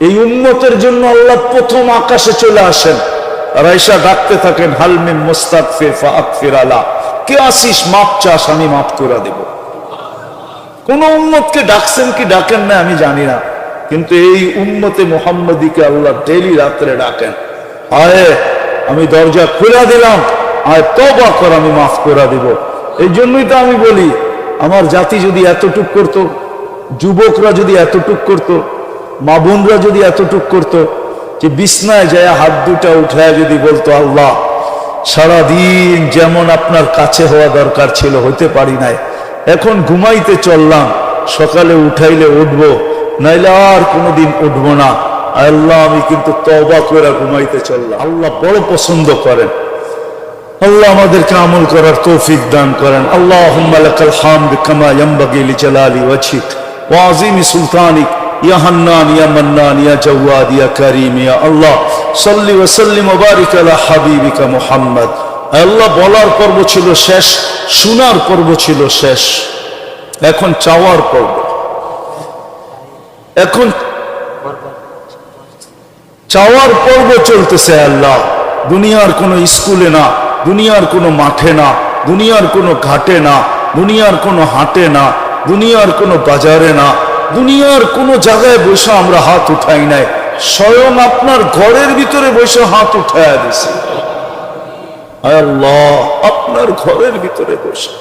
এই উম্মতের জন্য আল্লাহ প্রথম আকাশে চলে আসেন, রাইসা ডাকতে থাকেন, হালমিন মুস্তাগফির ফাগফির আলা, কে আসিস মাপ চাস, আমি মাফ করে দেব। কোন উম্মতকে ডাকছেন কি ডাকেন না আমি জানি না, কিন্তু এই উম্মতে মুহাম্মদীকে আল্লাহ ডেইলি রাত্রে ডাকেন, আয় আমি দরজা খুলে দিলাম, আয় তওবা কর, আমি মাফ করে দেব। এই জন্যই তো আমি বলি, আমার জাতি যদি এতটুক করতো, যুবকরা যদি এতটুক করতো, মা বোনরা যদি এতটুক করতো, যে বিছনায় যায় হাত দুটা উঠায় যদি বলতো, আল্লাহ সারাদিন যেমন আপনার কাছে হওয়া দরকার ছিল হইতে পারি নাই, এখন ঘুমাইতে চললাম, সকালে উঠাইলে উঠবো, নাইলে আর কোনোদিন উঠবো না, আল্লাহ আমি কিন্তু তওবা করে ঘুমাইতে চললাম। আল্লাহ বড় পছন্দ করেন। আল্লাহ আমাদেরকে আমল করার তৌফিক দান করেন। আল্লাহুম্মা লাকাল হামদ কামা ইয়ানবাগি লিজালালি ওয়াজহিক ওয়া আযীমি সুলতানিক ইয়া হান্নান ইয়া মান্নান ইয়া জাওয়াদ ইয়া কারীম ইয়া আল্লাহ সাল্লি ওয়া সাল্লিম ওয়া বারিক আলা হাবিবিকা মুহাম্মদ। আল্লাহ বলার পর্ব ছিল শেষ, শোনার পর্ব ছিল শেষ, এখন চাওয়ার পর্ব। এখন চাওয়ার পর্ব চলতেছে। আল্লাহ দুনিয়ার কোনো স্কুলে না, দুনিয়ার কোনো মাঠে না, দুনিয়ার কোনো ঘাটে না, দুনিয়ার কোনো হাটে না, দুনিয়ার কোনো বাজারে না, দুনিয়ার কোনো জায়গায় বসে আমরা হাত উঠাই নাই, স্বয়ং আপনার ঘরের ভিতরে বসে হাত উঠাইয়া দিছি। আল্লাহ আপনার ঘরের ভিতরে বসে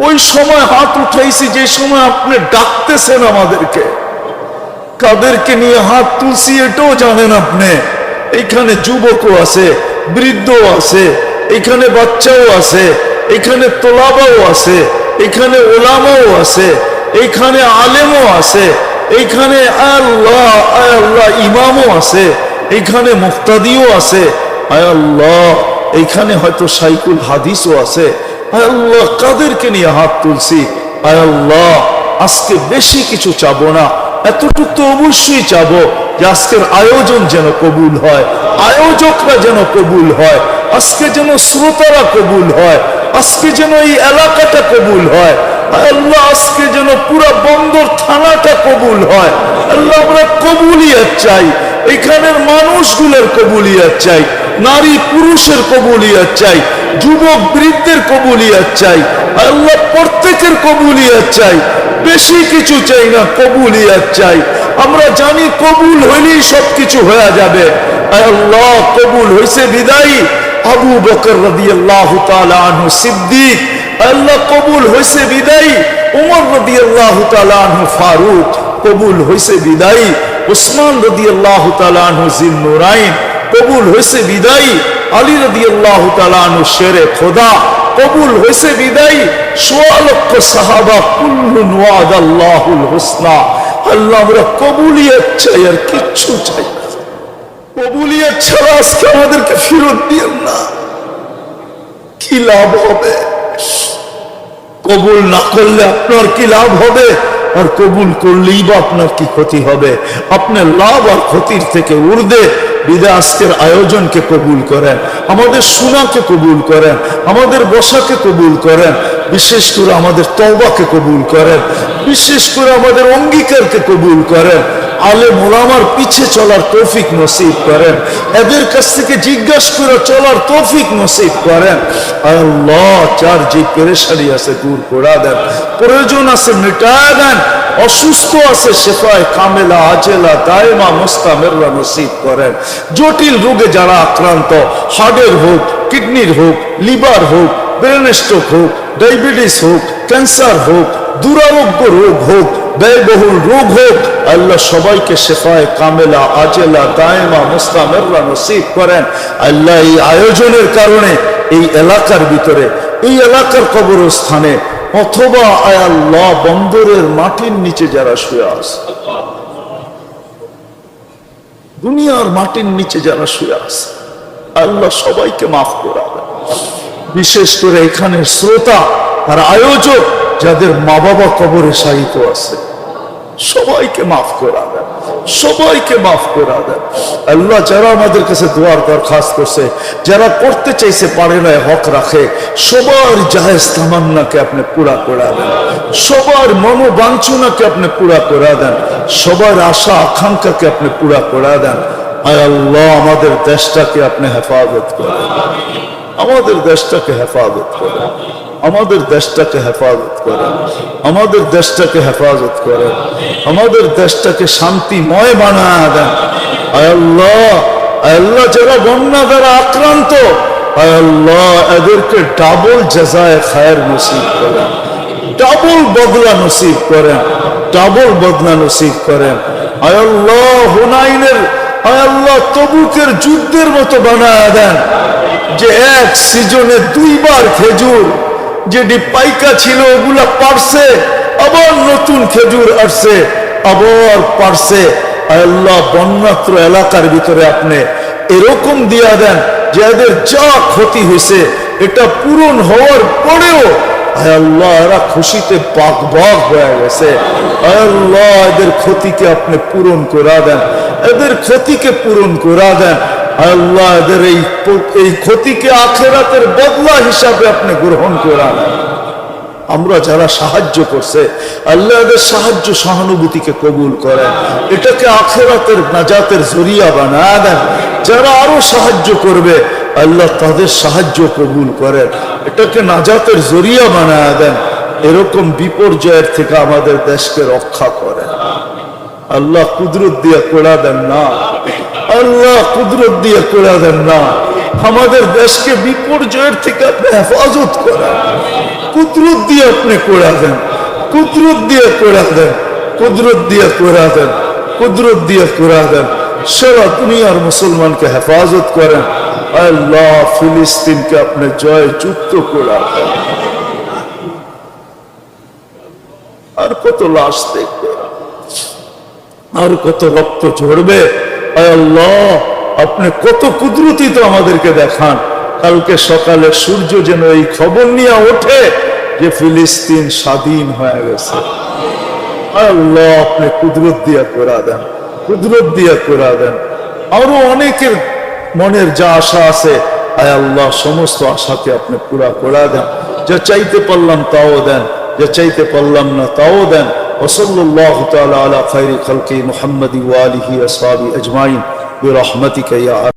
ওই সময় হাত উঠাইছি যে সময় আপনি ডাকতেছেন আমাদেরকে। কাদেরকে নিয়ে হাত তুলছি এটাও জানেন আপনি। এইখানে যুবকও আছে, বৃদ্ধও আছে, এখানে বাচ্চাও আছে, এখানে তোলাবাও আছে, এখানে ওলামাও আছে, এইখানে আলেমও আছে, এইখানে আল্লাহ আল্লাহ ইমামও আছে, এইখানে মুক্তাদিও আছে, আল্লাহ এইখানে হয়তো শাইখুল হাদিসও আছে। আল্লাহ কাদেরকে নিয়ে হাত তুলছি। আল্লাহ আজকে বেশি কিছু চাবো না, এতটুকু তো অবশ্যই চাবো যে আজকের আয়োজন যেন কবুল হয়, আয়োজকরা যেন কবুল হয়, আজকে যেন শ্রোতারা কবুল হয়, আজকে যেন এই এলাকাটা কবুল হয়। আল্লাহ আজকে যেন পুরো বন্দর থানাটা কবুল হয়। আল্লাহ আমরা কবুলিয়ত চাই, এখানের মানুষগুলোর কবুলিয়ত চাই, নারী পুরুষের কবুলিয়ত চাই, যুবক বৃদ্ধের কবুলিয়ত চাই। আল্লাহ প্রত্যেকের কবুলিয়ত চাই, বেশি কিছু চাই না, কবুলিয়ত চাই। আমরা জানি কবুল হইলেই সবকিছু হয়ে যাবে। আল্লাহ কবুল হইছে বিদায়ী আবু বকর রাদিয়াল্লাহু তাআলা আনহু সিদ্দিক, আল্লাহ কবুল হইছে বিদায়ী উমর রাদিয়াল্লাহু তাআলা আনহু ফারুক, কবুল হইছে বিদায়ী উসমান রাদিয়াল্লাহু তাআলা আনহু জিন্নুরাইন, কবুল হইছে বিদায়ী আলী রাদিয়াল্লাহু তাআলা আনহু শেরে খোদা, কবুল হইছে বিদায়ী ১৬ লক্ষ সাহাবা, কুল্লুন ওয়াদাল্লাহুল হুসনা। আল্লাহ আমরা কবুলিয়ত চাই, আর কিচ্ছু চাই না। কবুলিয়ত ছাড়া আজকে আমাদেরকে ফেরত দিয়েন না, কি লাভ হবে? কবুল না করলে আপনার কি লাভ হবে? আর কবুল করলেই বা আপনার কি ক্ষতি হবে? আপনার লাভ আর ক্ষতির থেকে ঊর্ধ্বে বিদায় আজকের আয়োজনকে কবুল করেন, আমাদের শোনাকে কবুল করেন, আমাদের বসাকে কবুল করেন, বিশেষ করে আমাদের তওবাকে কবুল করেন, বিশেষ করে আমাদের অঙ্গীকারকে কবুল করেন। আলেম ওলামার পিছে চলার তৌফিক নসিব করেন, এদের কাছ থেকে জিজ্ঞাসা করে চলার তৌফিক নসিব করেন। আল্লাহ যার যে পেরেশানি আছে দূর করে দেন, প্রয়োজন আছে মিটায় দেন, অসুস্থ আছে শেফায়ে কামেলা আজেলা দায়মা মুস্তামিররা নসিব করেন। জটিল রোগে যারা আক্রান্ত, হার্টের হোক, কিডনির হোক, লিভার হোক, ব্রেন স্ট্রোক হোক, ডায়াবেটিস হোক, ক্যান্সার হোক, দুরারোগ্য রোগ হোক, ব্যয়বহুল রোগ হোক, আল্লাহ সবাইকে শেফায়ে কামেলা আজেলা দায়মা মুস্তামিররা নসিব করেন। আল্লাহ এই আয়োজনের কারণে এই এলাকার ভিতরে, এই এলাকার কবরস্থানে অথবা আয় আল্লাহ বন্দরের মাটির নিচে যারা শুয়ে আছে, দুনিয়ার মাটির নিচে যারা শুয়ে আছে, আল্লাহ সবাইকে মাফ করে দেন। বিশেষ করে এখানের শ্রোতা আর আয়োজক যাদের মা বাবা কবরে শায়িত আছে, সবাইকে মাফ করা দেন, সবাইকে মাফ করা দেন। আল্লাহ যারা আমাদের কাছে দোয়ার দরখাস্ত করছে, যারা করতে চাইছে পারে না, হক রাখে, সবার জায়েজ তামান্নাকে আপনি পুরা করে দেন, সবার মনোবাঞ্ছনাকে আপনি পুরা করে দেন, সবার আশা আকাঙ্ক্ষাকে আপনি পুরা করে দেন। আয় আল্লাহ আমাদের দেশটাকে আপনি হেফাজত করেন, আমাদের দেশটাকে হেফাজত করেন, আমাদের দেশটাকে হেফাজত করেন, আমাদের দেশটাকে হেফাজত করেন, আমাদের দেশটাকে শান্তিময় বানায় দেন। আয় আল্লাহ, আয় আল্লাহ যারা বন্যা দ্বারা আক্রান্ত, আয় আল্লাহ এদেরকে ডাবল জাযায়ে খায়ের নসিব করেন, ডাবল বদলা নসিব করেন, ডাবল বদলা নসিব করেন। আয় আল্লাহ হুনাইনের, আয় আল্লাহ তবুকের যুদ্ধের মতো বানায় দেন, যে এক সিজনে 2 বার খেজুর যেটি পাইকা ছিল ওগুলা পারছে, আবার নতুন খেজুর আসছে, আবার পারছে। আল্লাহ বন্যাত্র এলাকার ভিতরে আপনি এরকম দিয়া দেন যে এদের যা ক্ষতি হয়েছে এটা পূরণ হওয়ার পরেও আল্লাহ এরা খুশিতে পাকবাক হয়ে গেছে। আল্লাহ এদের ক্ষতিকে আপনি পূরণ করা দেন, এদের ক্ষতিকে পূরণ করা দেন। আল্লাহ এদের এই ক্ষতিকে আখিরাতের বদলা হিসাবে আপনি গ্রহণ করান। আমরা যারা সাহায্য করছে আল্লাহ এদের সাহায্য সহানুভূতিকে কবুল করেন, এটাকে আখিরাতের নাজাতের জরিয়া বানায় দেন। যারা আরো সাহায্য করবে আল্লাহ তাদের সাহায্য কবুল করেন, এটাকে নাজাতের জরিয়া বানায় দেন। এরকম বিপর্যয়ের থেকে আমাদের দেশকে রক্ষা করেন। আল্লাহ কুদরত দিয়ে কোড়া দেন না, আল্লাহ কুদরত দিয়ে কোড়া দেন না। আমাদের দেশকে বিপর্যয়ের থেকে আপনি হেফাজত করেন, কুদরত দিয়ে আপনি কোড়া দেন, কুদরত দিয়ে কোড়া দেন, কুদরত দিয়ে কোড়া দেন, কুদরত দিয়ে কোড়া দেন। সারা দুনিয়ার মুসলমানকে হেফাজত করেন। আল্লাহ ফিলিস্তিনকে আপনি জয় যুক্ত কোড়া দেন। আর কত লাশ দেখবে, আর কত রক্ত ঝরবে। আল্লাহ আপনি কত কুদরতি তো আমাদেরকে দেখান। কালকে সকালে সূর্য যেন এই খবর নিয়ে ওঠে যে ফিলিস্তিন স্বাধীন হয়ে গেছে। আল্লাহ আপনি কুদরত দিয়া করা দেন, কুদরত দিয়া করা দেন। আরো অনেকের মনের যা আশা আছে আয় আল্লাহ সমস্ত আশাকে আপনি পুরা করা দেন। যা চাইতে পারলাম তাও দেন, যা চাইতে পারলাম না তাও দেন। ওয়াসাল্লাল্লাহু তাআলা আলা খায়রি খালকি মুহাম্মাদি ওয়া আলিহি ওয়া আসহাবিহি আজমাইন বিরহমাতিকা ইয়া